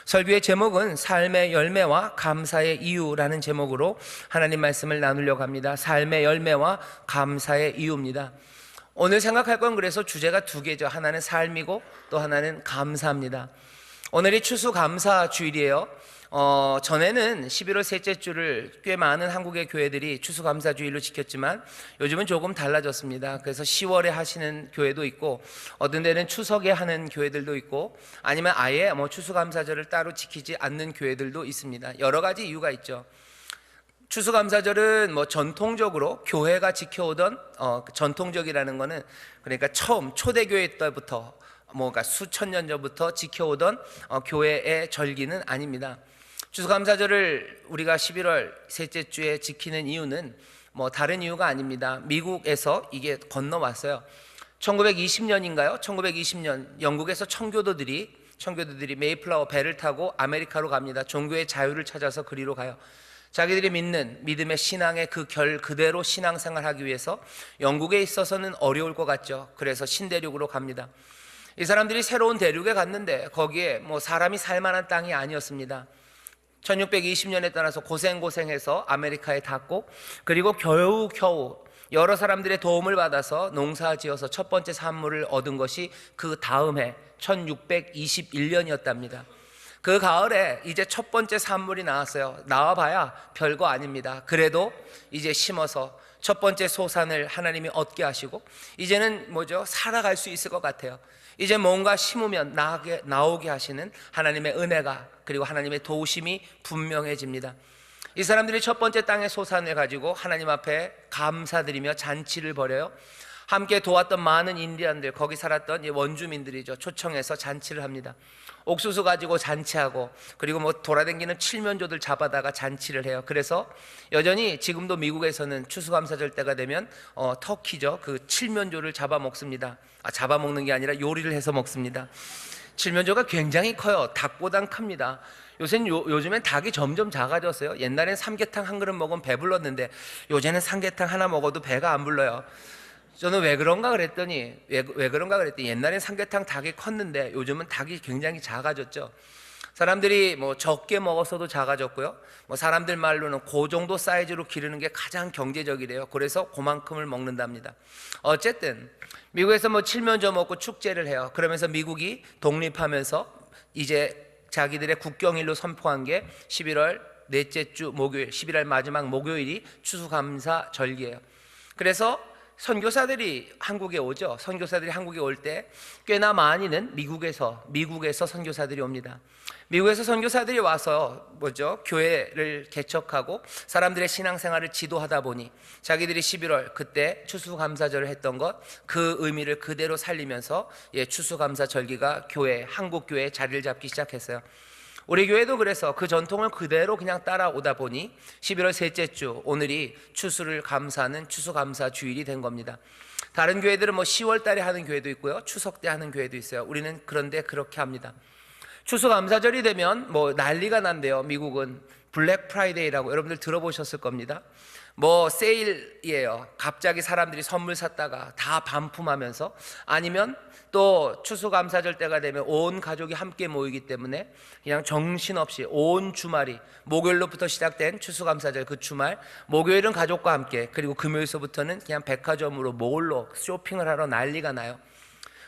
설교의 제목은 삶의 열매와 감사의 이유라는 제목으로 하나님 말씀을 나누려고 합니다. 삶의 열매와 감사의 이유입니다. 오늘 생각할 건 그래서 주제가 두 개죠. 하나는 삶이고 또 하나는 감사입니다. 오늘이 추수감사 주일이에요. 전에는 11월 셋째 주를 꽤 많은 한국의 교회들이 추수감사 주일로 지켰지만 요즘은 조금 달라졌습니다. 그래서 10월에 하시는 교회도 있고 어떤 데는 추석에 하는 교회들도 있고 아니면 아예 추수감사절을 따로 지키지 않는 교회들도 있습니다. 여러 가지 이유가 있죠. 추수감사절은 전통적으로 교회가 지켜오던 전통적이라는 거는 그러니까 처음 초대교회 때부터 그러니까 수천 년 전부터 지켜오던 교회의 절기는 아닙니다. 추수감사절을 우리가 11월 셋째 주에 지키는 이유는 다른 이유가 아닙니다. 미국에서 이게 건너왔어요. 1920년인가요? 1920년 영국에서 청교도들이 메이플라워 배를 타고 아메리카로 갑니다. 종교의 자유를 찾아서 그리로 가요. 자기들이 믿는 믿음의 신앙의 그 결 그대로 신앙생활하기 위해서 영국에 있어서는 어려울 것 같죠. 그래서 신대륙으로 갑니다. 이 사람들이 새로운 대륙에 갔는데 거기에 사람이 살만한 땅이 아니었습니다. 1620년에 따라서 고생해서 아메리카에 닿고 그리고 겨우 여러 사람들의 도움을 받아서 농사지어서 첫 번째 산물을 얻은 것이 그 다음 해 1621년이었답니다. 그 가을에 이제 첫 번째 산물이 나왔어요. 나와봐야 별거 아닙니다. 그래도 이제 심어서 첫 번째 소산을 하나님이 얻게 하시고 이제는 살아갈 수 있을 것 같아요. 이제 뭔가 심으면 나오게 하시는 하나님의 은혜가 그리고 하나님의 도우심이 분명해집니다. 이 사람들이 첫 번째 땅의 소산을 가지고 하나님 앞에 감사드리며 잔치를 벌여요. 함께 도왔던 많은 인디언들, 거기 살았던 원주민들이죠. 초청해서 잔치를 합니다. 옥수수 가지고 잔치하고 그리고 돌아다니는 칠면조들 잡아다가 잔치를 해요. 그래서 여전히 지금도 미국에서는 추수감사절 때가 되면 터키죠. 그 칠면조를 잡아 먹습니다. 잡아 먹는 게 아니라 요리를 해서 먹습니다. 칠면조가 굉장히 커요. 닭보단 큽니다. 요즘엔 닭이 점점 작아졌어요. 옛날엔 삼계탕 한 그릇 먹으면 배불렀는데 요새는 삼계탕 하나 먹어도 배가 안 불러요. 저는 왜 그런가 그랬더니 옛날엔 삼계탕 닭이 컸는데 요즘은 닭이 굉장히 작아졌죠. 사람들이 적게 먹었어도 작아졌고요. 사람들 말로는 그 정도 사이즈로 기르는 게 가장 경제적이래요. 그래서 그만큼을 먹는답니다. 어쨌든 미국에서 칠면조 먹고 축제를 해요. 그러면서 미국이 독립하면서 이제 자기들의 국경일로 선포한 게 11월 넷째 주 목요일, 11월 마지막 목요일이 추수감사절기예요. 그래서 선교사들이 한국에 오죠. 선교사들이 한국에 올 때 꽤나 많이는 미국에서 선교사들이 옵니다. 미국에서 선교사들이 와서 교회를 개척하고 사람들의 신앙생활을 지도하다 보니 자기들이 11월 그때 추수감사절을 했던 것 그 의미를 그대로 살리면서 추수감사 절기가 한국 교회에 자리를 잡기 시작했어요. 우리 교회도 그래서 그 전통을 그대로 그냥 따라오다 보니 11월 셋째 주 오늘이 추수를 감사하는 추수감사 주일이 된 겁니다. 다른 교회들은 10월 달에 하는 교회도 있고요, 추석 때 하는 교회도 있어요. 우리는 그런데 그렇게 합니다. 추수감사절이 되면 난리가 난대요. 미국은 블랙 프라이데이라고 여러분들 들어보셨을 겁니다. 세일이에요. 갑자기 사람들이 선물 샀다가 다 반품하면서, 아니면 또 추수감사절 때가 되면 온 가족이 함께 모이기 때문에 그냥 정신없이 온 주말이, 목요일로부터 시작된 추수감사절 그 주말, 목요일은 가족과 함께, 그리고 금요일서부터는 그냥 백화점으로 몰로 쇼핑을 하러 난리가 나요.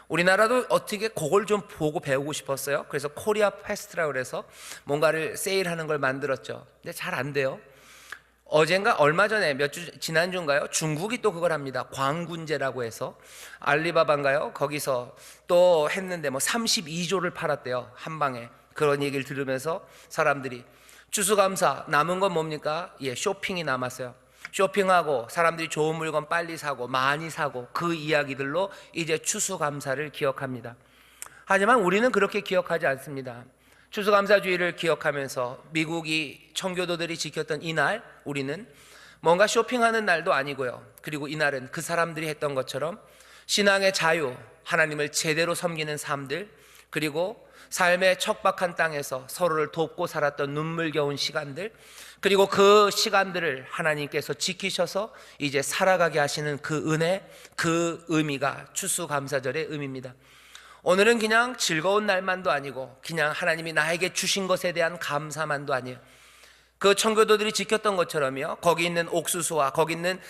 우리나라도 어떻게 그걸 좀 보고 배우고 싶었어요. 그래서 코리아 페스트라고 그래서 뭔가를 세일하는 걸 만들었죠. 근데 잘 안 돼요. 얼마 전에 지난주인가요? 중국이 또 그걸 합니다. 광군제라고 해서 알리바바인가요? 거기서 또 했는데 32조를 팔았대요. 한 방에. 그런 얘기를 들으면서 사람들이 추수감사 남은 건 뭡니까? 쇼핑이 남았어요. 쇼핑하고 사람들이 좋은 물건 빨리 사고 많이 사고 그 이야기들로 이제 추수감사를 기억합니다. 하지만 우리는 그렇게 기억하지 않습니다. 추수감사주의를 기억하면서 미국이 청교도들이 지켰던 이날, 우리는 뭔가 쇼핑하는 날도 아니고요. 그리고 이날은 그 사람들이 했던 것처럼 신앙의 자유, 하나님을 제대로 섬기는 삶들, 그리고 삶의 척박한 땅에서 서로를 돕고 살았던 눈물겨운 시간들, 그리고 그 시간들을 하나님께서 지키셔서 이제 살아가게 하시는 그 은혜, 그 의미가 추수감사절의 의미입니다. 오늘은 그냥 즐거운 날만도 아니고 그냥 하나님이 나에게 주신 것에 대한 감사만도 아니에요. 그 청교도들이 지켰던 것처럼요, 거기 있는 옥수수와 거기 있는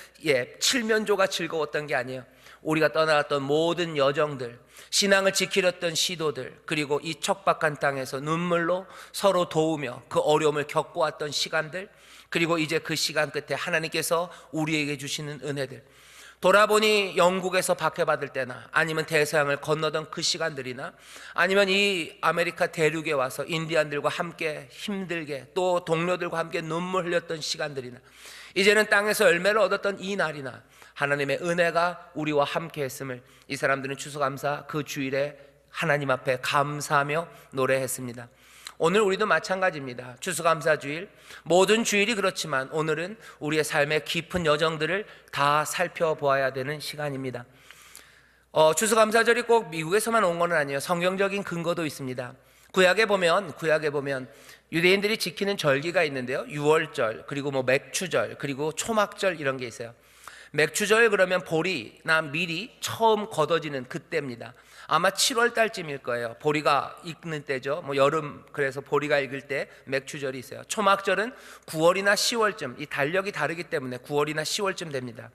칠면조가 즐거웠던 게 아니에요. 우리가 떠나갔던 모든 여정들, 신앙을 지키렸던 시도들, 그리고 이 척박한 땅에서 눈물로 서로 도우며 그 어려움을 겪어왔던 시간들, 그리고 이제 그 시간 끝에 하나님께서 우리에게 주시는 은혜들, 돌아보니 영국에서 박해받을 때나 아니면 대서양을 건너던 그 시간들이나 아니면 이 아메리카 대륙에 와서 인디안들과 함께 힘들게 또 동료들과 함께 눈물 흘렸던 시간들이나 이제는 땅에서 열매를 얻었던 이 날이나 하나님의 은혜가 우리와 함께 했음을 이 사람들은 추수감사 그 주일에 하나님 앞에 감사하며 노래했습니다. 오늘 우리도 마찬가지입니다. 추수감사주일, 모든 주일이 그렇지만 오늘은 우리의 삶의 깊은 여정들을 다 살펴보아야 되는 시간입니다. 추수감사절이 꼭 미국에서만 온 건 아니에요. 성경적인 근거도 있습니다. 구약에 보면 유대인들이 지키는 절기가 있는데요, 유월절, 그리고 맥추절, 그리고 초막절 이런 게 있어요. 맥추절 그러면 보리나 밀이 처음 걷어지는 그때입니다. 아마 7월 달쯤일 거예요. 보리가 익는 때죠. 여름, 그래서 보리가 익을 때 맥추절이 있어요. 초막절은 9월이나 10월쯤, 이 달력이 다르기 때문에 9월이나 10월쯤 됩니다.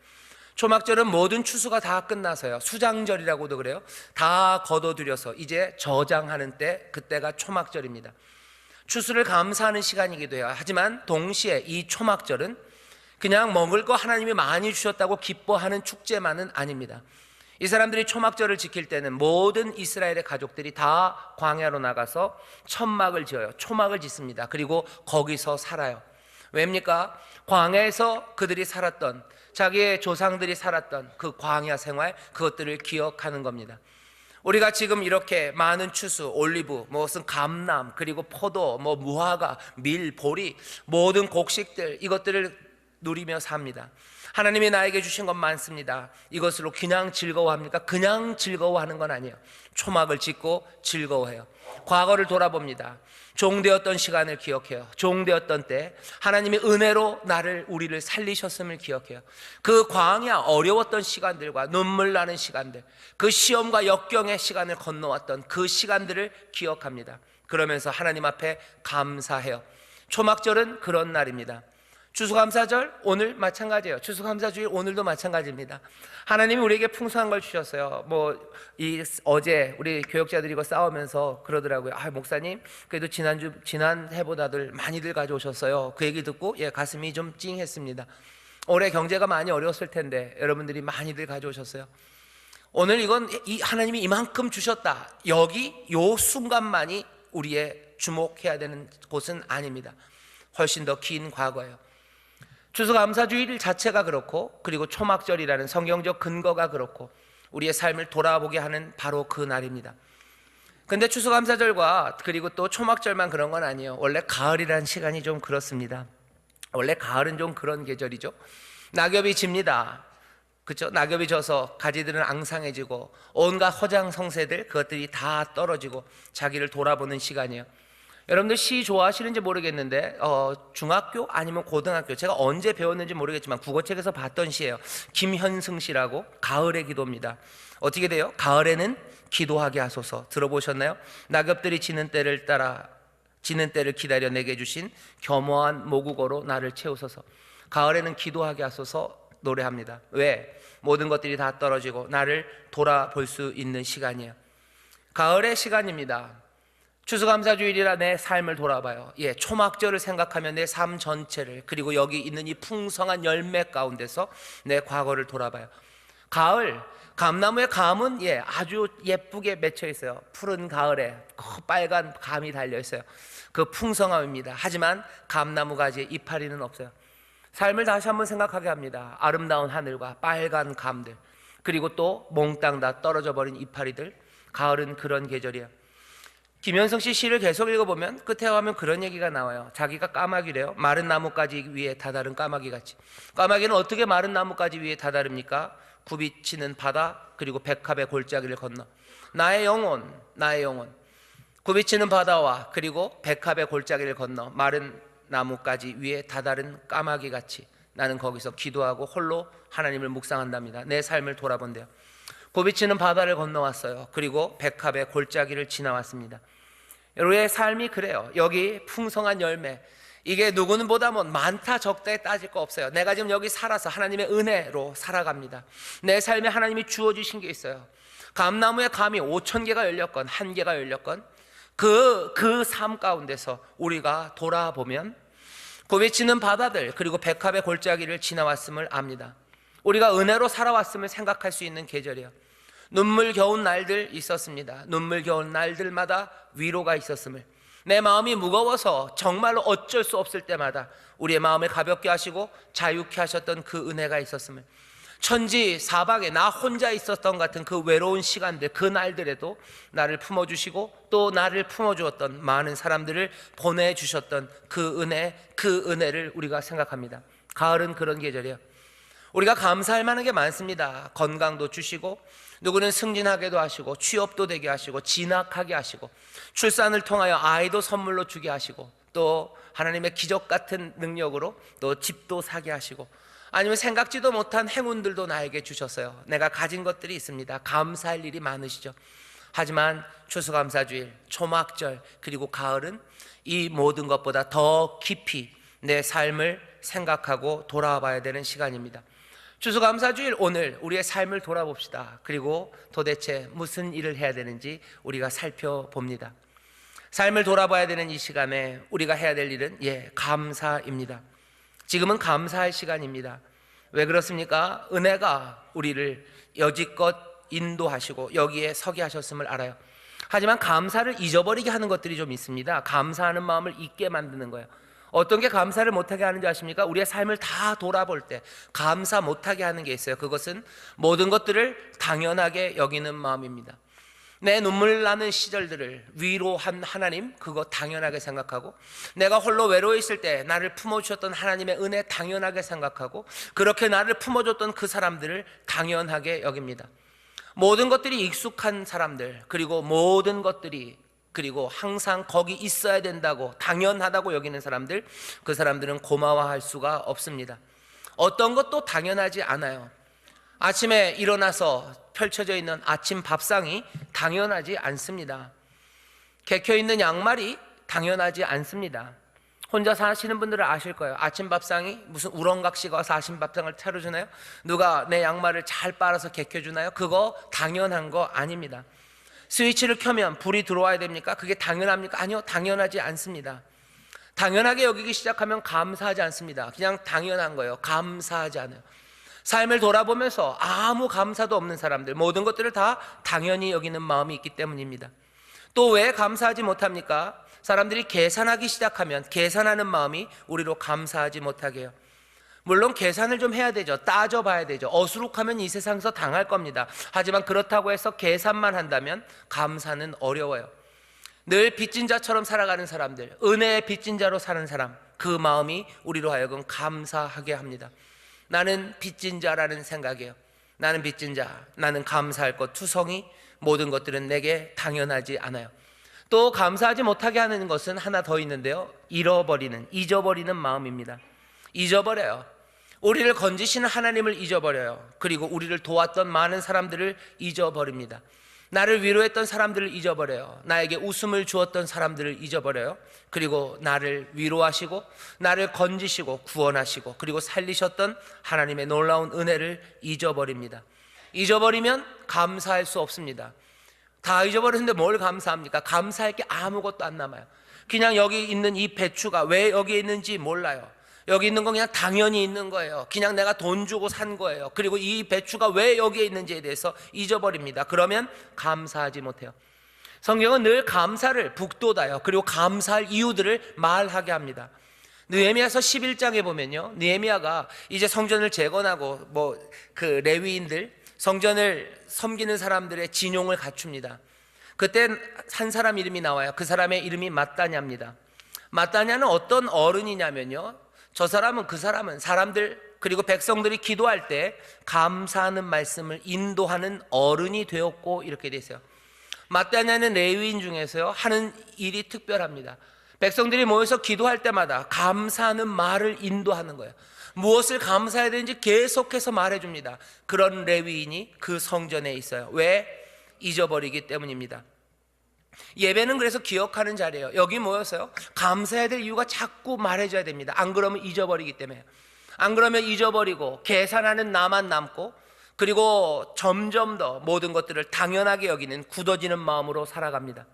초막절은 모든 추수가 다 끝나서요, 수장절이라고도 그래요, 다 거둬들여서 이제 저장하는 때, 그때가 초막절입니다. 추수를 감사하는 시간이기도 해요. 하지만 동시에 이 초막절은 그냥 먹을 거 하나님이 많이 주셨다고 기뻐하는 축제만은 아닙니다. 이 사람들이 초막절을 지킬 때는 모든 이스라엘의 가족들이 다 광야로 나가서 천막을 지어요. 초막을 짓습니다. 그리고 거기서 살아요. 왜입니까? 광야에서 그들이 살았던, 자기의 조상들이 살았던 그 광야 생활, 그것들을 기억하는 겁니다. 우리가 지금 이렇게 많은 추수, 올리브, 무슨 감람, 그리고 포도, 무화과, 밀, 보리, 모든 곡식들, 이것들을 누리며 삽니다. 하나님이 나에게 주신 것 많습니다. 이것으로 그냥 즐거워합니까? 그냥 즐거워하는 건 아니에요. 초막을 짓고 즐거워해요. 과거를 돌아봅니다. 종되었던 시간을 기억해요. 종되었던 때 하나님이 은혜로 우리를 살리셨음을 기억해요. 그 광야, 어려웠던 시간들과 눈물 나는 시간들, 그 시험과 역경의 시간을 건너왔던 그 시간들을 기억합니다. 그러면서 하나님 앞에 감사해요. 초막절은 그런 날입니다. 추수감사절 오늘 마찬가지예요. 추수감사주일 오늘도 마찬가지입니다. 하나님이 우리에게 풍성한 걸 주셨어요. 어제 우리 교역자들이 이거 싸우면서 그러더라고요. 목사님, 그래도 지난 해보다들 많이들 가져오셨어요. 그 얘기 듣고 가슴이 좀 찡했습니다. 올해 경제가 많이 어려웠을 텐데 여러분들이 많이들 가져오셨어요. 오늘 이건 하나님이 이만큼 주셨다, 여기 요 순간만이 우리의 주목해야 되는 곳은 아닙니다. 훨씬 더 긴 과거예요. 추수감사주일 자체가 그렇고, 그리고 초막절이라는 성경적 근거가 그렇고, 우리의 삶을 돌아보게 하는 바로 그 날입니다. 근데 추수감사절과 그리고 또 초막절만 그런 건 아니에요. 원래 가을이라는 시간이 좀 그렇습니다. 원래 가을은 좀 그런 계절이죠. 낙엽이 집니다. 그렇죠? 낙엽이 져서 가지들은 앙상해지고 온갖 허장성세들, 그것들이 다 떨어지고 자기를 돌아보는 시간이에요. 여러분들 시 좋아하시는지 모르겠는데 중학교 아니면 고등학교, 제가 언제 배웠는지 모르겠지만 국어책에서 봤던 시예요. 김현승 시라고, 가을의 기도입니다. 어떻게 돼요? 가을에는 기도하게 하소서. 들어보셨나요? 낙엽들이 지는 때를 기다려 내게 주신 겸허한 모국어로 나를 채우소서. 가을에는 기도하게 하소서 노래합니다. 왜? 모든 것들이 다 떨어지고 나를 돌아볼 수 있는 시간이에요. 가을의 시간입니다. 추수감사주일이라 내 삶을 돌아봐요. 초막절을 생각하면 내 삶 전체를, 그리고 여기 있는 이 풍성한 열매 가운데서 내 과거를 돌아봐요. 가을, 감나무의 감은 아주 예쁘게 맺혀 있어요. 푸른 가을에 빨간 감이 달려 있어요. 그 풍성함입니다. 하지만 감나무 가지에 이파리는 없어요. 삶을 다시 한번 생각하게 합니다. 아름다운 하늘과 빨간 감들, 그리고 또 몽땅 다 떨어져 버린 이파리들. 가을은 그런 계절이에요. 김현성 씨 시를 계속 읽어보면 끝에 가면 그런 얘기가 나와요. 자기가 까마귀래요. 마른 나뭇가지 위에 다다른 까마귀같이. 까마귀는 어떻게 마른 나뭇가지 위에 다다릅니까? 굽이치는 바다, 그리고 백합의 골짜기를 건너. 나의 영혼, 나의 영혼. 굽이치는 바다와 그리고 백합의 골짜기를 건너 마른 나뭇가지 위에 다다른 까마귀같이 나는 거기서 기도하고 홀로 하나님을 묵상한답니다. 내 삶을 돌아본대요. 고비치는 바다를 건너왔어요. 그리고 백합의 골짜기를 지나왔습니다. 우리의 삶이 그래요. 여기 풍성한 열매, 이게 누구는 보다 뭐 많다 적다에 따질 거 없어요. 내가 지금 여기 살아서 하나님의 은혜로 살아갑니다. 내 삶에 하나님이 주어주신 게 있어요. 감나무에 감이 5,000개가 열렸건 1개가 열렸건 그 삶 가운데서 우리가 돌아보면 고비치는 바다들 그리고 백합의 골짜기를 지나왔음을 압니다. 우리가 은혜로 살아왔음을 생각할 수 있는 계절이에요. 눈물겨운 날들 있었습니다. 눈물겨운 날들마다 위로가 있었음을, 내 마음이 무거워서 정말로 어쩔 수 없을 때마다 우리의 마음을 가볍게 하시고 자유케 하셨던 그 은혜가 있었음을, 천지 사방에 나 혼자 있었던 같은 그 외로운 시간들, 그 날들에도 나를 품어주시고 또 나를 품어주었던 많은 사람들을 보내주셨던 그 은혜를 우리가 생각합니다. 가을은 그런 계절이에요. 우리가 감사할 만한 게 많습니다. 건강도 주시고, 누구는 승진하게도 하시고, 취업도 되게 하시고, 진학하게 하시고, 출산을 통하여 아이도 선물로 주게 하시고, 또 하나님의 기적 같은 능력으로 또 집도 사게 하시고, 아니면 생각지도 못한 행운들도 나에게 주셨어요. 내가 가진 것들이 있습니다. 감사할 일이 많으시죠. 하지만 추수감사주일, 초막절, 그리고 가을은 이 모든 것보다 더 깊이 내 삶을 생각하고 돌아와 봐야 되는 시간입니다. 추수감사주일, 오늘 우리의 삶을 돌아봅시다. 그리고 도대체 무슨 일을 해야 되는지 우리가 살펴봅니다. 삶을 돌아봐야 되는 이 시간에 우리가 해야 될 일은 감사입니다. 지금은 감사할 시간입니다. 왜 그렇습니까? 은혜가 우리를 여지껏 인도하시고 여기에 서게 하셨음을 알아요. 하지만 감사를 잊어버리게 하는 것들이 좀 있습니다. 감사하는 마음을 잊게 만드는 거예요. 어떤 게 감사를 못하게 하는지 아십니까? 우리의 삶을 다 돌아볼 때 감사 못하게 하는 게 있어요. 그것은 모든 것들을 당연하게 여기는 마음입니다. 내 눈물 나는 시절들을 위로한 하나님, 그거 당연하게 생각하고, 내가 홀로 외로워 있을 때 나를 품어주셨던 하나님의 은혜 당연하게 생각하고, 그렇게 나를 품어줬던 그 사람들을 당연하게 여깁니다. 모든 것들이 익숙한 사람들, 그리고 모든 것들이, 그리고 항상 거기 있어야 된다고 당연하다고 여기는 사람들, 그 사람들은 고마워할 수가 없습니다. 어떤 것도 당연하지 않아요. 아침에 일어나서 펼쳐져 있는 아침 밥상이 당연하지 않습니다. 개켜있는 양말이 당연하지 않습니다. 혼자 사시는 분들은 아실 거예요. 아침 밥상이 무슨 우렁각시가 와서 아침 밥상을 차려주나요? 누가 내 양말을 잘 빨아서 개켜주나요? 그거 당연한 거 아닙니다. 스위치를 켜면 불이 들어와야 됩니까? 그게 당연합니까? 아니요, 당연하지 않습니다. 당연하게 여기기 시작하면 감사하지 않습니다. 그냥 당연한 거예요. 감사하지 않아요. 삶을 돌아보면서 아무 감사도 없는 사람들, 모든 것들을 다 당연히 여기는 마음이 있기 때문입니다. 또 왜 감사하지 못합니까? 사람들이 계산하기 시작하면 계산하는 마음이 우리로 감사하지 못하게 해요. 물론 계산을 좀 해야 되죠. 따져봐야 되죠. 어수룩하면 이 세상에서 당할 겁니다. 하지만 그렇다고 해서 계산만 한다면 감사는 어려워요. 늘 빚진 자처럼 살아가는 사람들, 은혜의 빚진 자로 사는 사람, 그 마음이 우리로 하여금 감사하게 합니다. 나는 빚진 자라는 생각이에요. 나는 빚진 자, 나는 감사할 것 투성이, 모든 것들은 내게 당연하지 않아요. 또 감사하지 못하게 하는 것은 하나 더 있는데요, 잊어버리는 마음입니다. 잊어버려요. 우리를 건지시는 하나님을 잊어버려요. 그리고 우리를 도왔던 많은 사람들을 잊어버립니다. 나를 위로했던 사람들을 잊어버려요. 나에게 웃음을 주었던 사람들을 잊어버려요. 그리고 나를 위로하시고 나를 건지시고 구원하시고 그리고 살리셨던 하나님의 놀라운 은혜를 잊어버립니다. 잊어버리면 감사할 수 없습니다. 다 잊어버렸는데 뭘 감사합니까? 감사할 게 아무것도 안 남아요. 그냥 여기 있는 이 배추가 왜 여기 있는지 몰라요. 여기 있는 건 그냥 당연히 있는 거예요. 그냥 내가 돈 주고 산 거예요. 그리고 이 배추가 왜 여기에 있는지에 대해서 잊어버립니다. 그러면 감사하지 못해요. 성경은 늘 감사를 북돋아요. 그리고 감사할 이유들을 말하게 합니다. 느헤미야서 11장에 보면요, 느헤미야가 이제 성전을 재건하고 그 레위인들, 성전을 섬기는 사람들의 진용을 갖춥니다. 그때 한 사람 이름이 나와요. 그 사람의 이름이 마따냐입니다. 마따냐는 어떤 어른이냐면요, 저 사람은 그 사람은 사람들 그리고 백성들이 기도할 때 감사하는 말씀을 인도하는 어른이 되었고, 이렇게 돼 있어요. 마따냐는 레위인 중에서요 하는 일이 특별합니다. 백성들이 모여서 기도할 때마다 감사하는 말을 인도하는 거예요. 무엇을 감사해야 되는지 계속해서 말해줍니다. 그런 레위인이 그 성전에 있어요. 왜? 잊어버리기 때문입니다. 예배는 그래서 기억하는 자리예요. 여기 모여서요, 감사해야 될 이유가 자꾸 말해줘야 됩니다. 안 그러면 잊어버리기 때문에. 안 그러면 잊어버리고 계산하는 나만 남고, 그리고 점점 더 모든 것들을 당연하게 여기는 굳어지는 마음으로 살아갑니다.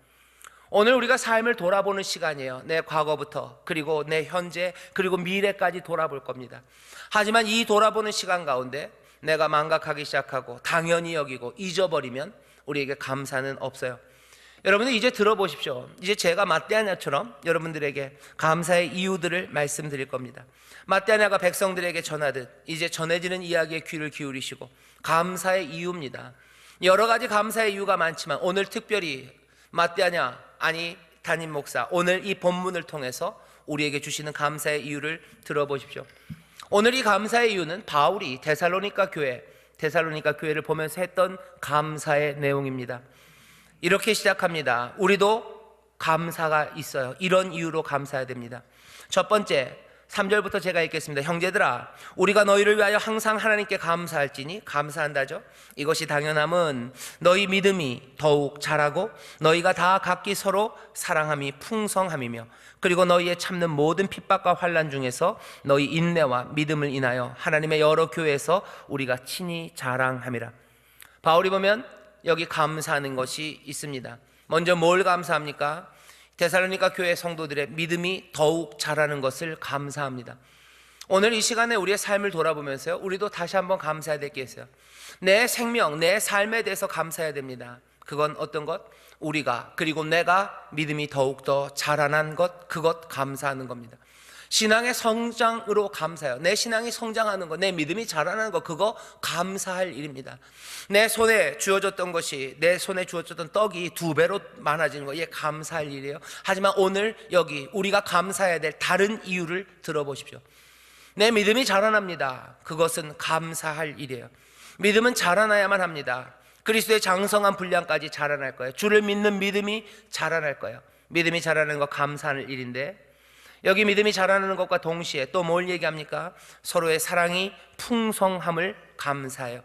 오늘 우리가 삶을 돌아보는 시간이에요. 내 과거부터, 그리고 내 현재, 그리고 미래까지 돌아볼 겁니다. 하지만 이 돌아보는 시간 가운데 내가 망각하기 시작하고 당연히 여기고 잊어버리면 우리에게 감사는 없어요. 여러분들 이제 들어보십시오. 이제 제가 마떼아냐처럼 여러분들에게 감사의 이유들을 말씀드릴 겁니다. 마떼아냐가 백성들에게 전하듯 이제 전해지는 이야기에 귀를 기울이시고, 감사의 이유입니다. 여러 가지 감사의 이유가 많지만 오늘 특별히 마떼아냐, 아니 담임 목사, 오늘 이 본문을 통해서 우리에게 주시는 감사의 이유를 들어보십시오. 오늘 이 감사의 이유는 바울이 데살로니가 교회를 보면서 했던 감사의 내용입니다. 이렇게 시작합니다. 우리도 감사가 있어요. 이런 이유로 감사해야 됩니다. 첫 번째, 3절부터 제가 읽겠습니다. 형제들아, 우리가 너희를 위하여 항상 하나님께 감사할지니, 감사한다죠. 이것이 당연함은 너희 믿음이 더욱 자라고 너희가 다 각기 서로 사랑함이 풍성함이며, 그리고 너희의 참는 모든 핍박과 환난 중에서 너희 인내와 믿음을 인하여 하나님의 여러 교회에서 우리가 친히 자랑함이라. 바울이 보면 여기 감사하는 것이 있습니다. 먼저 뭘 감사합니까? 데살로니가 교회 성도들의 믿음이 더욱 자라는 것을 감사합니다. 오늘 이 시간에 우리의 삶을 돌아보면서요, 우리도 다시 한번 감사해야 될 게 있어요. 내 생명, 내 삶에 대해서 감사해야 됩니다. 그건 어떤 것? 우리가, 그리고 내가 믿음이 더욱더 자라난 것, 그것 감사하는 겁니다. 신앙의 성장으로 감사해요. 내 신앙이 성장하는 것, 내 믿음이 자라나는 것, 그거 감사할 일입니다. 내 손에 주어졌던 것이, 내 손에 주어졌던 떡이 2배로 많아지는 것, 이게 감사할 일이에요. 하지만 오늘 여기 우리가 감사해야 될 다른 이유를 들어보십시오. 내 믿음이 자라납니다. 그것은 감사할 일이에요. 믿음은 자라나야만 합니다. 그리스도의 장성한 분량까지 자라날 거예요. 주를 믿는 믿음이 자라날 거예요. 믿음이 자라는 것 감사할 일인데, 여기 믿음이 자라나는 것과 동시에 또 뭘 얘기합니까? 서로의 사랑이 풍성함을 감사해요.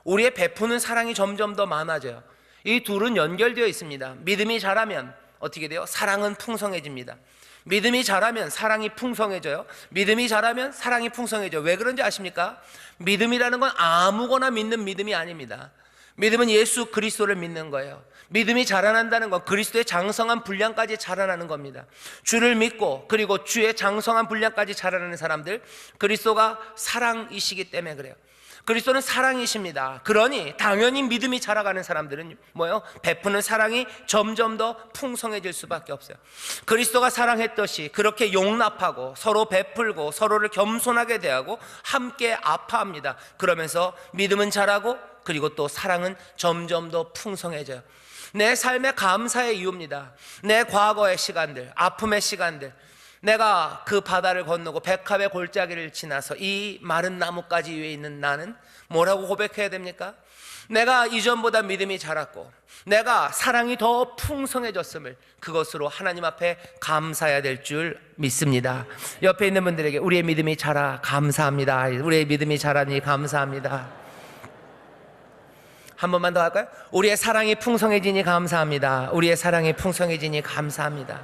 우리의 베푸는 사랑이 점점 더 많아져요. 이 둘은 연결되어 있습니다. 믿음이 자라면 어떻게 돼요? 사랑은 풍성해집니다. 믿음이 자라면 사랑이 풍성해져요. 믿음이 자라면 사랑이 풍성해져요. 왜 그런지 아십니까? 믿음이라는 건 아무거나 믿는 믿음이 아닙니다. 믿음은 예수 그리스도를 믿는 거예요. 믿음이 자라난다는 건 그리스도의 장성한 분량까지 자라나는 겁니다. 주를 믿고, 그리고 주의 장성한 분량까지 자라나는 사람들, 그리스도가 사랑이시기 때문에 그래요. 그리스도는 사랑이십니다. 그러니 당연히 믿음이 자라가는 사람들은 뭐예요? 베푸는 사랑이 점점 더 풍성해질 수밖에 없어요. 그리스도가 사랑했듯이 그렇게 용납하고 서로 베풀고 서로를 겸손하게 대하고 함께 아파합니다. 그러면서 믿음은 자라고, 그리고 또 사랑은 점점 더 풍성해져요. 내 삶의 감사의 이유입니다. 내 과거의 시간들, 아픔의 시간들, 내가 그 바다를 건너고 백합의 골짜기를 지나서 이 마른 나뭇가지 위에 있는 나는 뭐라고 고백해야 됩니까? 내가 이전보다 믿음이 자랐고 내가 사랑이 더 풍성해졌음을, 그것으로 하나님 앞에 감사해야 될 줄 믿습니다. 옆에 있는 분들에게 우리의 믿음이 자라 감사합니다. 우리의 믿음이 자라니 감사합니다. 한 번만 더 할까요? 우리의 사랑이 풍성해지니 감사합니다. 우리의 사랑이 풍성해지니 감사합니다.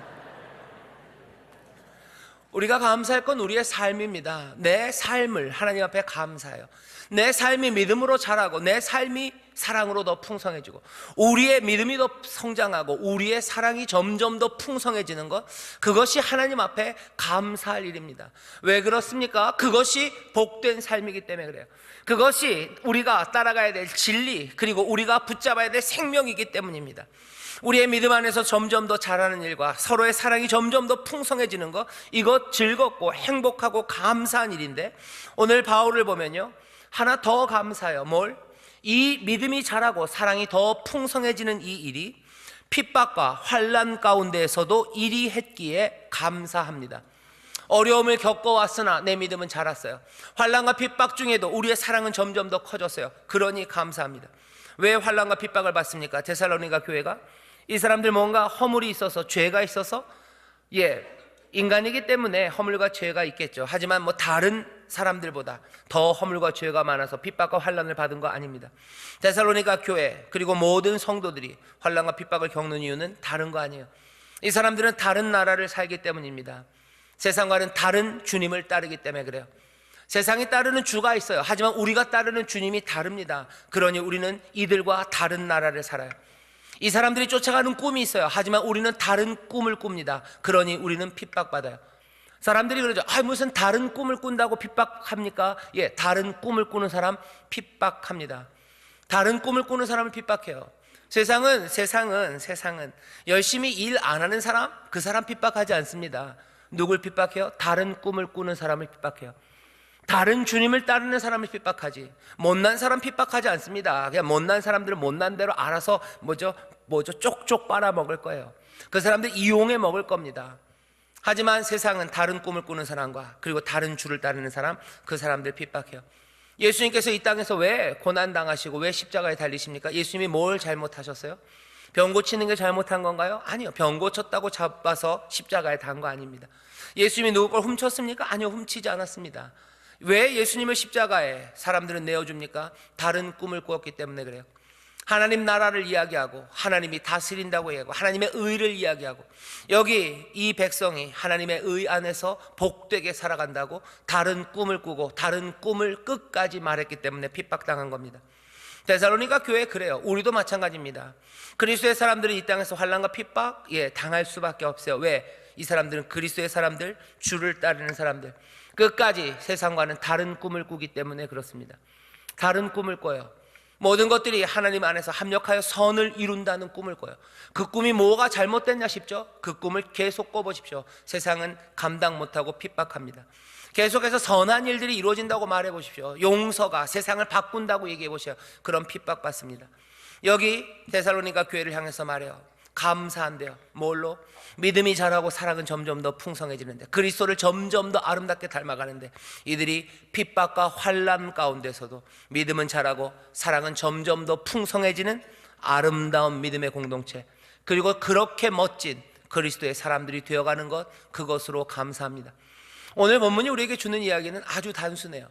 우리가 감사할 건 우리의 삶입니다. 내 삶을 하나님 앞에 감사해요. 내 삶이 믿음으로 자라고 내 삶이 사랑으로 더 풍성해지고 우리의 믿음이 더 성장하고 우리의 사랑이 점점 더 풍성해지는 것, 그것이 하나님 앞에 감사할 일입니다. 왜 그렇습니까? 그것이 복된 삶이기 때문에 그래요. 그것이 우리가 따라가야 될 진리, 그리고 우리가 붙잡아야 될 생명이기 때문입니다. 우리의 믿음 안에서 점점 더 자라는 일과 서로의 사랑이 점점 더 풍성해지는 것, 이것 즐겁고 행복하고 감사한 일인데, 오늘 바울을 보면요, 하나 더 감사해요. 뭘? 이 믿음이 자라고 사랑이 더 풍성해지는 이 일이 핍박과 환난 가운데에서도 일이 했기에 감사합니다. 어려움을 겪어왔으나 내 믿음은 자랐어요. 환난과 핍박 중에도 우리의 사랑은 점점 더 커졌어요. 그러니 감사합니다. 왜 환난과 핍박을 받습니까? 데살로니가 교회가 이 사람들 뭔가 허물이 있어서, 죄가 있어서, 인간이기 때문에 허물과 죄가 있겠죠. 하지만 뭐 다른 사람들보다 더 허물과 죄가 많아서 핍박과 환난을 받은 거 아닙니다. 데살로니가 교회 그리고 모든 성도들이 환난과 핍박을 겪는 이유는 다른 거 아니에요. 이 사람들은 다른 나라를 살기 때문입니다. 세상과는 다른 주님을 따르기 때문에 그래요. 세상이 따르는 주가 있어요. 하지만 우리가 따르는 주님이 다릅니다. 그러니 우리는 이들과 다른 나라를 살아요. 이 사람들이 쫓아가는 꿈이 있어요. 하지만 우리는 다른 꿈을 꿉니다. 그러니 우리는 핍박받아요. 사람들이 그러죠. 무슨 다른 꿈을 꾼다고 핍박합니까? 예, 다른 꿈을 꾸는 사람 핍박합니다. 다른 꿈을 꾸는 사람을 핍박해요. 세상은 열심히 일 안 하는 사람, 그 사람 핍박하지 않습니다. 누굴 핍박해요? 다른 꿈을 꾸는 사람을 핍박해요. 다른 주님을 따르는 사람을 핍박하지. 못난 사람 핍박하지 않습니다. 그냥 못난 사람들은 못난 대로 알아서 쪽쪽 빨아먹을 거예요. 그 사람들 이용해 먹을 겁니다. 하지만 세상은 다른 꿈을 꾸는 사람과 그리고 다른 주를 따르는 사람, 그 사람들 핍박해요. 예수님께서 이 땅에서 왜 고난당하시고 왜 십자가에 달리십니까? 예수님이 뭘 잘못하셨어요? 병 고치는 게 잘못한 건가요? 아니요. 병 고쳤다고 잡아서 십자가에 단 거 아닙니다. 예수님이 누구 걸 훔쳤습니까? 아니요. 훔치지 않았습니다. 왜 예수님을 십자가에 사람들은 내어줍니까? 다른 꿈을 꾸었기 때문에 그래요. 하나님 나라를 이야기하고 하나님이 다스린다고 얘기하고 하나님의 의를 이야기하고 여기 이 백성이 하나님의 의 안에서 복되게 살아간다고 다른 꿈을 꾸고 다른 꿈을 끝까지 말했기 때문에 핍박당한 겁니다. 데살로니가 교회 그래요. 우리도 마찬가지입니다. 그리스도의 사람들이 이 땅에서 환난과 핍박 당할 수밖에 없어요. 왜? 이 사람들은 그리스도의 사람들, 주를 따르는 사람들, 끝까지 세상과는 다른 꿈을 꾸기 때문에 그렇습니다. 다른 꿈을 꿔요. 모든 것들이 하나님 안에서 합력하여 선을 이룬다는 꿈을 꿔요. 그 꿈이 뭐가 잘못됐냐 싶죠? 그 꿈을 계속 꿔보십시오. 세상은 감당 못하고 핍박합니다. 계속해서 선한 일들이 이루어진다고 말해보십시오. 용서가 세상을 바꾼다고 얘기해보세요. 그럼 핍박받습니다. 여기 데살로니가 교회를 향해서 말해요. 감사한데요. 뭘로? 믿음이 자라고 사랑은 점점 더 풍성해지는데, 그리스도를 점점 더 아름답게 닮아가는데, 이들이 핍박과 환난 가운데서도 믿음은 자라고 사랑은 점점 더 풍성해지는 아름다운 믿음의 공동체, 그리고 그렇게 멋진 그리스도의 사람들이 되어가는 것, 그것으로 감사합니다. 오늘 본문이 우리에게 주는 이야기는 아주 단순해요.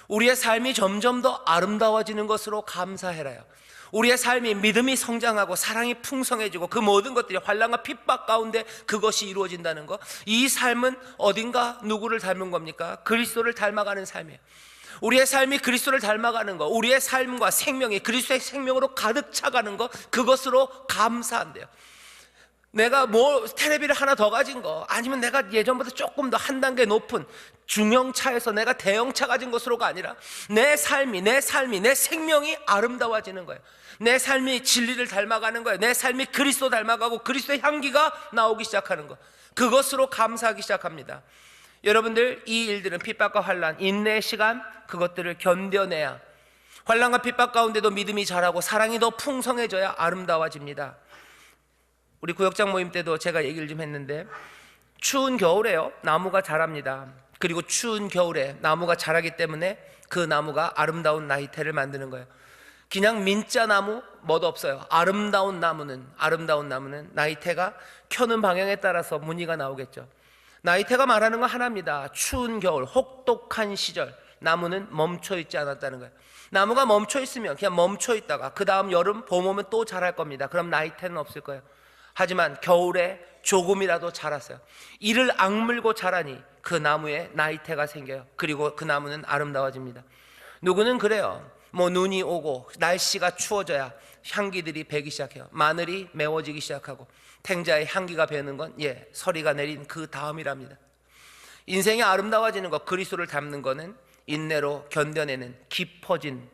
우리의 삶이 점점 더 아름다워지는 것으로 감사해라요. 우리의 삶이 믿음이 성장하고 사랑이 풍성해지고 그 모든 것들이 환난과 핍박 가운데 그것이 이루어진다는 것, 이 삶은 어딘가 누구를 닮은 겁니까? 그리스도를 닮아가는 삶이에요. 우리의 삶이 그리스도를 닮아가는 것, 우리의 삶과 생명이 그리스도의 생명으로 가득 차가는 것, 그것으로 감사한대요. 내가 테레비를 하나 더 가진 거, 아니면 내가 예전보다 조금 더 한 단계 높은 중형차에서 내가 대형차 가진 것으로가 아니라 내 삶이 내 생명이 아름다워지는 거예요. 내 삶이 진리를 닮아가는 거예요. 내 삶이 그리스도 닮아가고 그리스도의 향기가 나오기 시작하는 것, 그것으로 감사하기 시작합니다. 여러분들, 이 일들은 핍박과 환난, 인내의 시간, 그것들을 견뎌내야 환난과 핍박 가운데도 믿음이 자라고 사랑이 더 풍성해져야 아름다워집니다. 우리 구역장 모임 때도 제가 얘기를 좀 했는데, 추운 겨울에요, 나무가 자랍니다. 그리고 추운 겨울에 나무가 자라기 때문에 그 나무가 아름다운 나이테를 만드는 거예요. 그냥 민자나무 뭐도 없어요. 아름다운 나무는 나이테가 켜는 방향에 따라서 무늬가 나오겠죠. 나이테가 말하는 건 하나입니다. 추운 겨울, 혹독한 시절, 나무는 멈춰 있지 않았다는 거예요. 나무가 멈춰 있으면 그냥 멈춰 있다가 그 다음 여름, 봄 오면 또 자랄 겁니다. 그럼 나이테는 없을 거예요. 하지만 겨울에 조금이라도 자랐어요. 이를 악물고 자라니 그 나무에 나이테가 생겨요. 그리고 그 나무는 아름다워집니다. 누구는 그래요. 눈이 오고 날씨가 추워져야 향기들이 배기 시작해요. 마늘이 매워지기 시작하고 탱자의 향기가 배는 건 서리가 내린 그 다음이랍니다. 인생이 아름다워지는 것, 그리스도를 닮는 것은 인내로 견뎌내는 깊어진,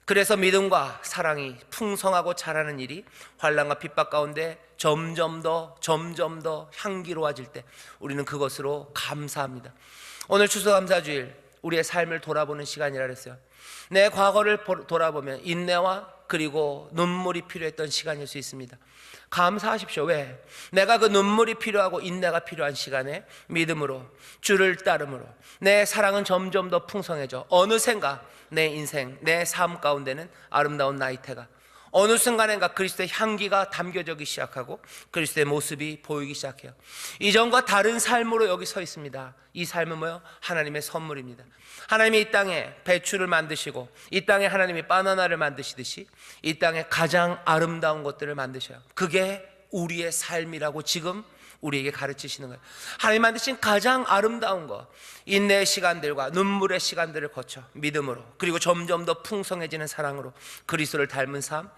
그래서 믿음과 사랑이 풍성하고 자라는 일이 환난과 핍박 가운데 점점 더 향기로워질 때 우리는 그것으로 감사합니다. 오늘 추수감사주일, 우리의 삶을 돌아보는 시간이라 그랬어요. 내 과거를 돌아보면 인내와 그리고 눈물이 필요했던 시간일 수 있습니다. 감사하십시오. 왜? 내가 그 눈물이 필요하고 인내가 필요한 시간에 믿음으로, 주를 따름으로 내 사랑은 점점 더 풍성해져 어느샌가 내 인생, 내 삶 가운데는 아름다운 나이테가, 어느 순간인가 그리스도의 향기가 담겨지기 시작하고 그리스도의 모습이 보이기 시작해요. 이전과 다른 삶으로 여기 서 있습니다. 이 삶은 뭐예요? 하나님의 선물입니다. 하나님이 이 땅에 배추를 만드시고 이 땅에 하나님이 바나나를 만드시듯이 이 땅에 가장 아름다운 것들을 만드셔요. 그게 우리의 삶이라고 지금 우리에게 가르치시는 거예요. 하나님 만드신 가장 아름다운 것, 인내의 시간들과 눈물의 시간들을 거쳐 믿음으로, 그리고 점점 더 풍성해지는 사랑으로 그리스도를 닮은 삶,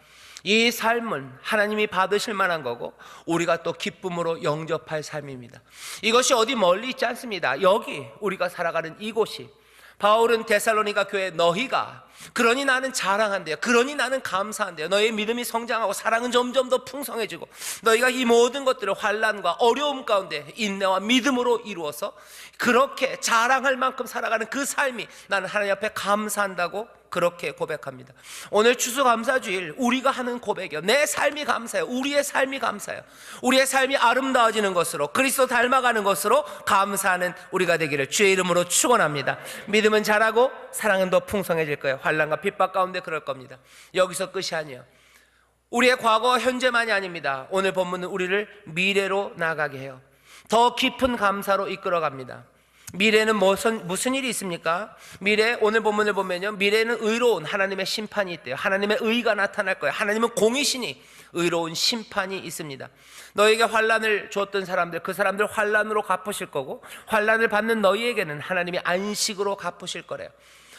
이 삶은 하나님이 받으실 만한 거고 우리가 또 기쁨으로 영접할 삶입니다. 이것이 어디 멀리 있지 않습니다. 여기 우리가 살아가는 이곳이, 바울은 데살로니가 교회 너희가, 그러니 나는 자랑한대요. 그러니 나는 감사한대요. 너희의 믿음이 성장하고 사랑은 점점 더 풍성해지고 너희가 이 모든 것들을 환난과 어려움 가운데 인내와 믿음으로 이루어서 그렇게 자랑할 만큼 살아가는 그 삶이 나는 하나님 앞에 감사한다고 그렇게 고백합니다. 오늘 추수감사주일 우리가 하는 고백이요, 내 삶이 감사해요. 우리의 삶이 감사해요. 우리의 삶이 아름다워지는 것으로, 그리스도 닮아가는 것으로 감사하는 우리가 되기를 주의 이름으로 축원합니다. 믿음은 자라고 사랑은 더 풍성해질 거예요. 환난과 핍박 가운데 그럴 겁니다. 여기서 끝이 아니에요. 우리의 과거 현재만이 아닙니다. 오늘 본문은 우리를 미래로 나가게 해요. 더 깊은 감사로 이끌어갑니다. 미래는 무슨 일이 있습니까? 오늘 본문을 보면요, 미래는 의로운 하나님의 심판이 있대요. 하나님의 의가 나타날 거예요. 하나님은 공이시니 의로운 심판이 있습니다. 너에게 환난을 주었던 사람들, 그 사람들 환난으로 갚으실 거고, 환난을 받는 너희에게는 하나님이 안식으로 갚으실 거래요.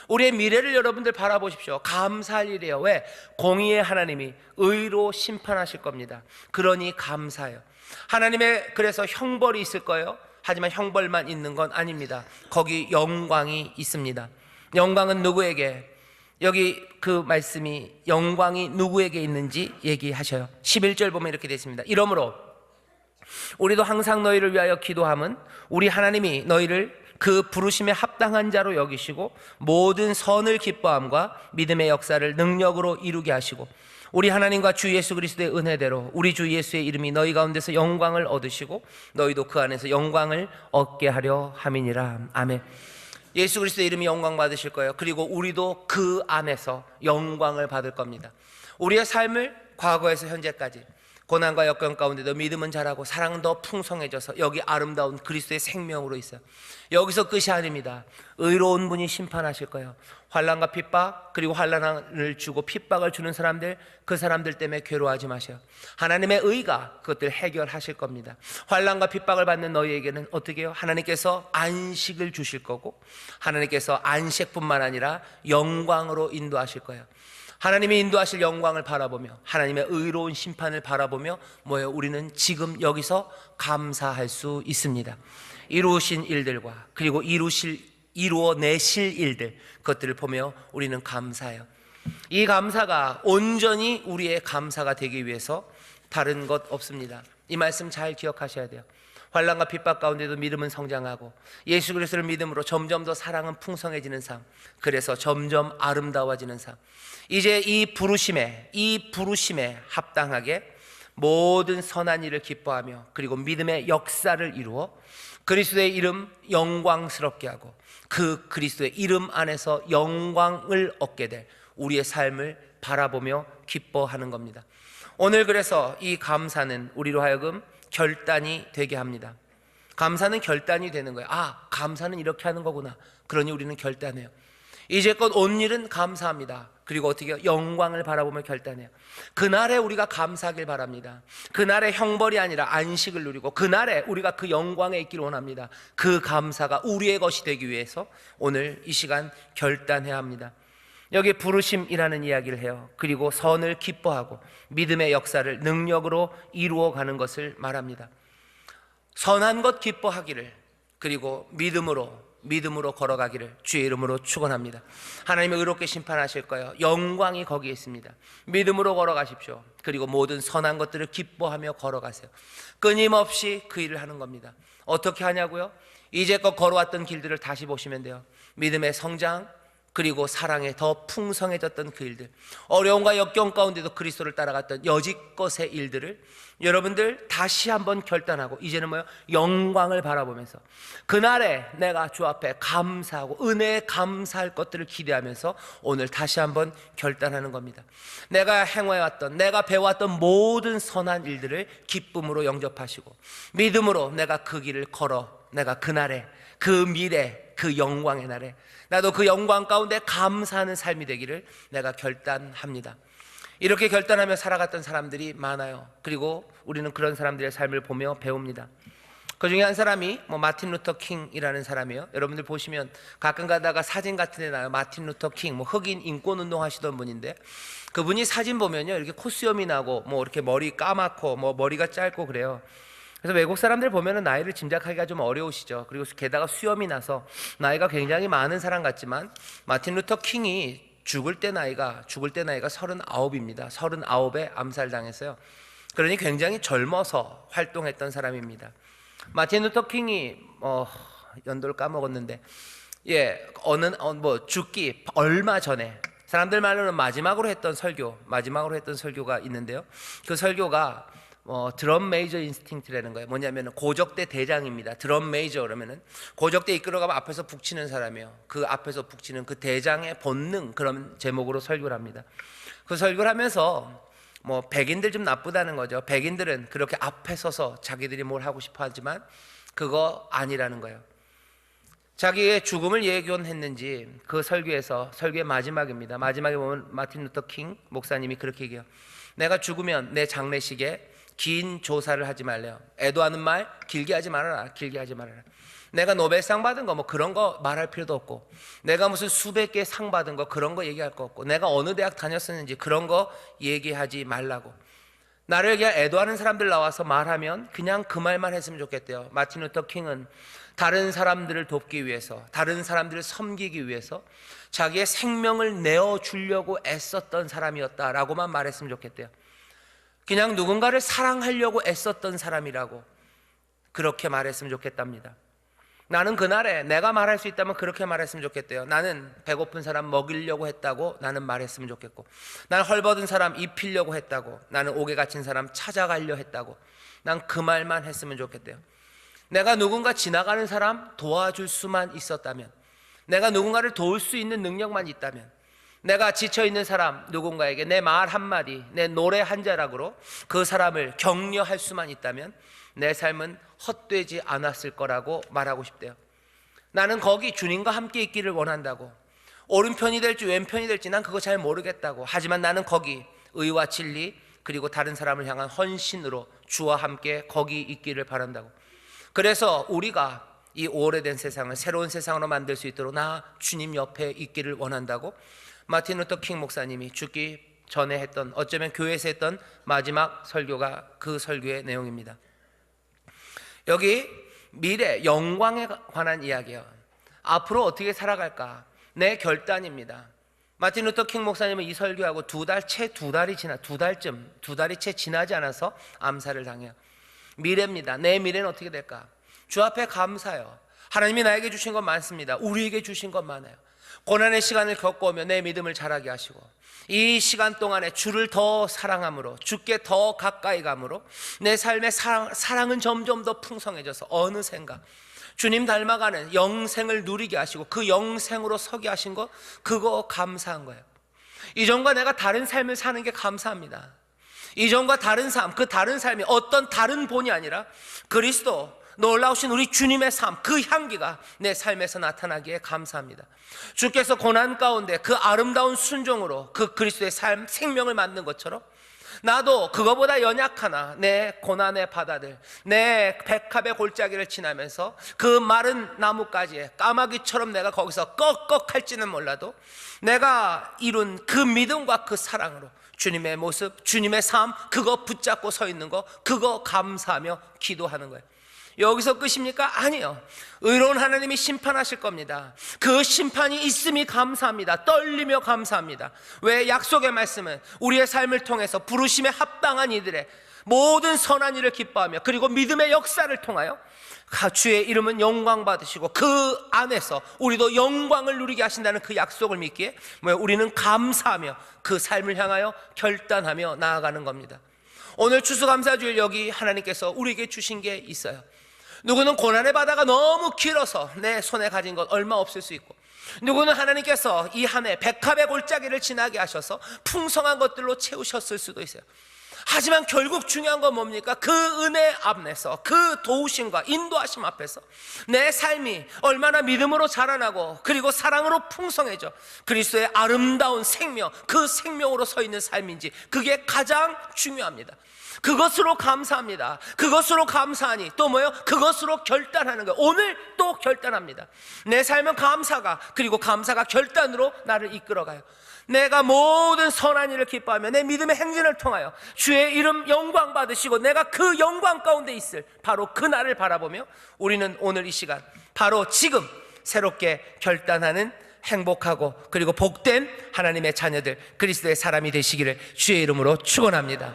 우리의 미래를 여러분들 바라보십시오. 감사할 일이에요. 왜? 공의의 하나님이 의로 심판하실 겁니다. 그러니 감사해요. 하나님의 그래서 형벌이 있을 거예요. 하지만 형벌만 있는 건 아닙니다. 거기 영광이 있습니다. 영광은 누구에게? 여기 그 말씀이 영광이 누구에게 있는지 얘기하셔요. 11절 보면 이렇게 되어 있습니다. 이러므로 우리도 항상 너희를 위하여 기도함은 우리 하나님이 너희를 그 부르심에 합당한 자로 여기시고 모든 선을 기뻐함과 믿음의 역사를 능력으로 이루게 하시고 우리 하나님과 주 예수 그리스도의 은혜대로 우리 주 예수의 이름이 너희 가운데서 영광을 얻으시고 너희도 그 안에서 영광을 얻게 하려 함이니라. 아멘. 예수 그리스도의 이름이 영광 받으실 거예요. 그리고 우리도 그 안에서 영광을 받을 겁니다. 우리의 삶을 과거에서 현재까지 고난과 역경 가운데도 믿음은 자라고 사랑은 더 풍성해져서 여기 아름다운 그리스도의 생명으로 있어요. 여기서 끝이 아닙니다. 의로운 분이 심판하실 거예요. 환난과 핍박, 그리고 환난을 주고 핍박을 주는 사람들, 그 사람들 때문에 괴로워하지 마세요. 하나님의 의가 그것들 해결하실 겁니다. 환난과 핍박을 받는 너희에게는 어떻게 해요? 하나님께서 안식을 주실 거고 하나님께서 안식뿐만 아니라 영광으로 인도하실 거예요. 하나님이 인도하실 영광을 바라보며 하나님의 의로운 심판을 바라보며 뭐예요? 우리는 지금 여기서 감사할 수 있습니다. 이루신 일들과 그리고 이루어내실 일들, 그것들을 보며 우리는 감사해요. 이 감사가 온전히 우리의 감사가 되기 위해서 다른 것 없습니다. 이 말씀 잘 기억하셔야 돼요. 환난과 핍박 가운데도 믿음은 성장하고 예수 그리스도를 믿음으로 점점 더 사랑은 풍성해지는 삶, 그래서 점점 아름다워지는 삶. 이제 이 부르심에 합당하게 모든 선한 일을 기뻐하며 그리고 믿음의 역사를 이루어 그리스도의 이름 영광스럽게 하고 그 그리스도의 이름 안에서 영광을 얻게 될 우리의 삶을 바라보며 기뻐하는 겁니다. 오늘 그래서 이 감사는 우리로 하여금 결단이 되게 합니다. 감사는 결단이 되는 거예요. 아, 감사는 이렇게 하는 거구나. 그러니 우리는 결단해요. 이제껏 온 일은 감사합니다. 그리고 어떻게 해요? 영광을 바라보며 결단해요. 그날에 우리가 감사하길 바랍니다. 그날의 형벌이 아니라 안식을 누리고 그날에 우리가 그 영광에 있기를 원합니다. 그 감사가 우리의 것이 되기 위해서 오늘 이 시간 결단해야 합니다. 여기 부르심이라는 이야기를 해요. 그리고 선을 기뻐하고 믿음의 역사를 능력으로 이루어가는 것을 말합니다. 선한 것 기뻐하기를, 그리고 믿음으로 걸어가기를 주의 이름으로 축원합니다. 하나님이 의롭게 심판하실 거예요. 영광이 거기에 있습니다. 믿음으로 걸어가십시오. 그리고 모든 선한 것들을 기뻐하며 걸어가세요. 끊임없이 그 일을 하는 겁니다. 어떻게 하냐고요? 이제껏 걸어왔던 길들을 다시 보시면 돼요. 믿음의 성장, 그리고 사랑에 더 풍성해졌던 그 일들, 어려움과 역경 가운데도 그리스도를 따라갔던 여지껏의 일들을 여러분들 다시 한번 결단하고, 이제는 뭐요? 영광을 바라보면서 그날에 내가 주 앞에 감사하고 은혜에 감사할 것들을 기대하면서 오늘 다시 한번 결단하는 겁니다. 내가 행해왔던, 내가 배워왔던 모든 선한 일들을 기쁨으로 영접하시고 믿음으로 내가 그 길을 걸어, 내가 그날에, 그 미래, 그 영광의 날에 나도 그 영광 가운데 감사하는 삶이 되기를 내가 결단합니다. 이렇게 결단하며 살아갔던 사람들이 많아요. 그리고 우리는 그런 사람들의 삶을 보며 배웁니다. 그 중에 한 사람이 마틴 루터 킹이라는 사람이에요. 여러분들 보시면 가끔 가다가 사진 같은 데 나요. 마틴 루터 킹, 흑인 인권 운동 하시던 분인데, 그분이 사진 보면요, 이렇게 콧수염이 나고 이렇게 머리 까맣고 머리가 짧고 그래요. 그래서 외국 사람들 보면은 나이를 짐작하기가 좀 어려우시죠. 그리고 게다가 수염이 나서 나이가 굉장히 많은 사람 같지만, 마틴 루터 킹이 죽을 때 나이가 39입니다. 39에 암살당했어요. 그러니 굉장히 젊어서 활동했던 사람입니다. 마틴 루터 킹이 연도를 까먹었는데, 죽기 얼마 전에 사람들 말로는 마지막으로 했던 설교가 있는데요. 그 설교가 드럼 메이저 인스팅트라는 거예요. 뭐냐면 고적대 대장입니다. 드럼 메이저 그러면은 고적대 이끌어가면 앞에서 북치는 사람이에요. 그 앞에서 북치는 그 대장의 본능, 그런 제목으로 설교를 합니다. 그 설교를 하면서 백인들 좀 나쁘다는 거죠. 백인들은 그렇게 앞에 서서 자기들이 뭘 하고 싶어 하지만 그거 아니라는 거예요. 자기의 죽음을 예견했는지 그 설교의 마지막입니다. 마지막에 보면 마틴 루터 킹 목사님이 그렇게 얘기해요. 내가 죽으면 내 장례식에 긴 조사를 하지 말래요. 애도하는 말 길게 하지 말아라. 내가 노벨상 받은 거 그런 거 말할 필요도 없고, 내가 무슨 수백 개 상 받은 거 그런 거 얘기할 거 없고, 내가 어느 대학 다녔었는지 그런 거 얘기하지 말라고. 나를 그냥 애도하는 사람들 나와서 말하면 그냥 그 말만 했으면 좋겠대요. 마틴 루터 킹은 다른 사람들을 돕기 위해서, 다른 사람들을 섬기기 위해서 자기의 생명을 내어주려고 애썼던 사람이었다라고만 말했으면 좋겠대요. 그냥 누군가를 사랑하려고 애썼던 사람이라고 그렇게 말했으면 좋겠답니다. 나는 그날에 내가 말할 수 있다면 그렇게 말했으면 좋겠대요. 나는 배고픈 사람 먹이려고 했다고 나는 말했으면 좋겠고, 나는 헐벗은 사람 입히려고 했다고, 나는 옥에 갇힌 사람 찾아가려 했다고, 난 그 말만 했으면 좋겠대요. 내가 누군가 지나가는 사람 도와줄 수만 있었다면, 내가 누군가를 도울 수 있는 능력만 있다면, 내가 지쳐있는 사람 누군가에게 내 말 한마디, 내 노래 한 자락으로 그 사람을 격려할 수만 있다면 내 삶은 헛되지 않았을 거라고 말하고 싶대요. 나는 거기 주님과 함께 있기를 원한다고. 오른편이 될지 왼편이 될지 난 그거 잘 모르겠다고. 하지만 나는 거기 의와 진리 그리고 다른 사람을 향한 헌신으로 주와 함께 거기 있기를 바란다고. 그래서 우리가 이 오래된 세상을 새로운 세상으로 만들 수 있도록 나 주님 옆에 있기를 원한다고 마틴 루터 킹 목사님이 죽기 전에 했던, 어쩌면 교회에서 했던 마지막 설교가 그 설교의 내용입니다. 여기 미래 영광에 관한 이야기예요. 앞으로 어떻게 살아갈까? 내 결단입니다. 마틴 루터 킹 목사님은 이 설교하고 두 달이 채 지나지 않아서 암살을 당해요. 미래입니다. 내 미래는 어떻게 될까? 주 앞에 감사해요. 하나님이 나에게 주신 것 많습니다. 우리에게 주신 것 많아요. 고난의 시간을 겪어오며 내 믿음을 자라게 하시고, 이 시간 동안에 주를 더 사랑함으로, 주께 더 가까이 감으로 내 삶의 사랑은 점점 더 풍성해져서 어느샌가 주님 닮아가는 영생을 누리게 하시고 그 영생으로 서게 하신 거, 그거 감사한 거예요. 이전과 내가 다른 삶을 사는 게 감사합니다. 이전과 다른 삶, 그 다른 삶이 어떤 다른 본이 아니라 그리스도 놀라우신 우리 주님의 삶, 그 향기가 내 삶에서 나타나기에 감사합니다. 주께서 고난 가운데 그 아름다운 순종으로 그 그리스도의 삶, 생명을 만든 것처럼 나도 그거보다 연약하나 내 고난의 바다들, 내 백합의 골짜기를 지나면서 그 마른 나뭇가지에 까마귀처럼 내가 거기서 꺽꺽할지는 몰라도 내가 이룬 그 믿음과 그 사랑으로 주님의 모습, 주님의 삶, 그거 붙잡고 서 있는 거, 그거 감사하며 기도하는 거예요. 여기서 끝입니까? 아니요. 의로운 하나님이 심판하실 겁니다. 그 심판이 있음이 감사합니다. 떨리며 감사합니다. 왜? 약속의 말씀은 우리의 삶을 통해서 부르심에 합당한 이들의 모든 선한 일을 기뻐하며 그리고 믿음의 역사를 통하여 주의 이름은 영광 받으시고 그 안에서 우리도 영광을 누리게 하신다는 그 약속을 믿기에 우리는 감사하며 그 삶을 향하여 결단하며 나아가는 겁니다. 오늘 추수감사주일 여기 하나님께서 우리에게 주신 게 있어요. 누구는 고난의 바다가 너무 길어서 내 손에 가진 것 얼마 없을 수 있고, 누구는 하나님께서 이 한 해 백합의 골짜기를 지나게 하셔서 풍성한 것들로 채우셨을 수도 있어요. 하지만 결국 중요한 건 뭡니까? 그 은혜 앞에서, 그 도우심과 인도하심 앞에서 내 삶이 얼마나 믿음으로 자라나고 그리고 사랑으로 풍성해져 그리스도의 아름다운 생명, 그 생명으로 서 있는 삶인지, 그게 가장 중요합니다. 그것으로 감사합니다. 그것으로 감사하니 또 뭐예요? 그것으로 결단하는 거예요. 오늘 또 결단합니다. 내 삶은 감사가, 그리고 감사가 결단으로 나를 이끌어가요. 내가 모든 선한 일을 기뻐하며 내 믿음의 행진을 통하여 주의 이름 영광 받으시고 내가 그 영광 가운데 있을 바로 그날을 바라보며 우리는 오늘 이 시간, 바로 지금 새롭게 결단하는 행복하고 그리고 복된 하나님의 자녀들, 그리스도의 사람이 되시기를 주의 이름으로 축원합니다.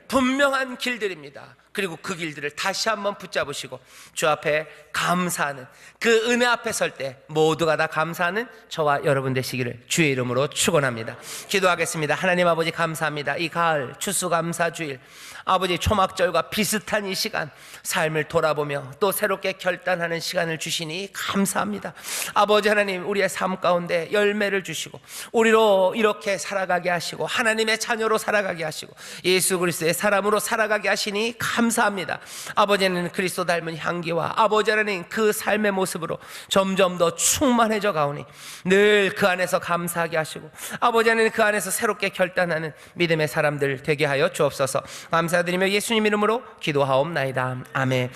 분명한 길들입니다. 그리고 그 길들을 다시 한번 붙잡으시고 주 앞에 감사하는, 그 은혜 앞에 설 때 모두가 다 감사하는 저와 여러분 되시기를 주의 이름으로 축원합니다. 기도하겠습니다. 하나님 아버지, 감사합니다. 이 가을 추수감사주일, 아버지 초막절과 비슷한 이 시간, 삶을 돌아보며 또 새롭게 결단하는 시간을 주시니 감사합니다. 아버지 하나님, 우리의 삶 가운데 열매를 주시고 우리로 이렇게 살아가게 하시고 하나님의 자녀로 살아가게 하시고 예수 그리스도의 사람으로 살아가게 하시니 감사합니다. 아버지는 그리스도 닮은 향기와 아버지 하나님 그 삶의 모습으로 점점 더 충만해져 가오니 늘 그 안에서 감사하게 하시고 아버지 하나님 그 안에서 새롭게 결단하는 믿음의 사람들 되게 하여 주옵소서. 감사드리며 예수님 이름으로 기도하옵나이다. 아멘.